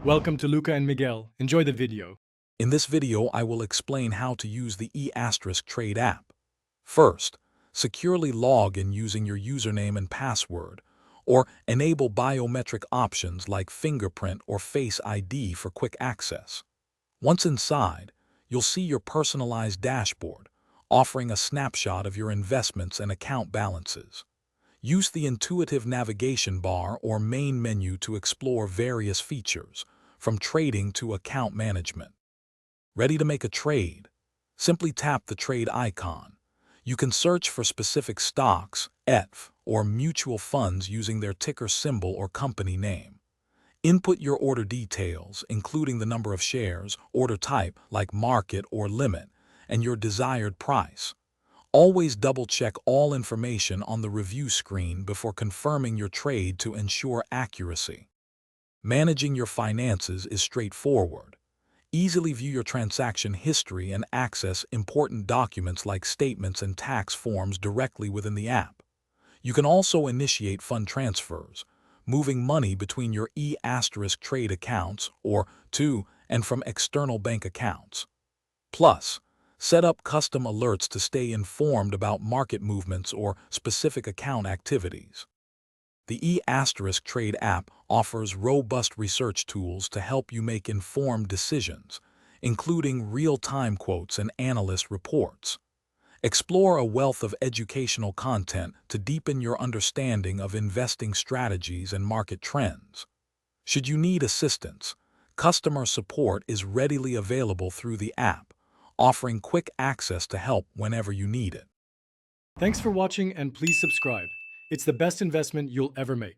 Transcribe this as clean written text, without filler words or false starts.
Welcome to Luca and Miguel. Enjoy the video. In this video, I will explain how to use the Trade app. First, securely log in using your username and password, or enable biometric options like fingerprint or Face ID for quick access. Once inside, you'll see your personalized dashboard, offering a snapshot of your investments and account balances. Use the intuitive navigation bar or main menu to explore various features, from trading to account management. Ready to make a trade? Simply tap the trade icon. You can search for specific stocks, ETF, or mutual funds using their ticker symbol or company name. Input your order details, including the number of shares, order type like market or limit, and your desired price. Always double-check all information on the review screen before confirming your trade to ensure accuracy. Managing your finances is straightforward. Easily view your transaction history and access important documents like statements and tax forms directly within the app. You can also initiate fund transfers, moving money between your Trade accounts or to and from external bank accounts. Plus, set up custom alerts to stay informed about market movements or specific account activities. The Trade app offers robust research tools to help you make informed decisions, including real-time quotes and analyst reports. Explore a wealth of educational content to deepen your understanding of investing strategies and market trends. Should you need assistance, customer support is readily available through the app, offering quick access to help whenever you need it. Thanks for watching and please subscribe. It's the best investment you'll ever make.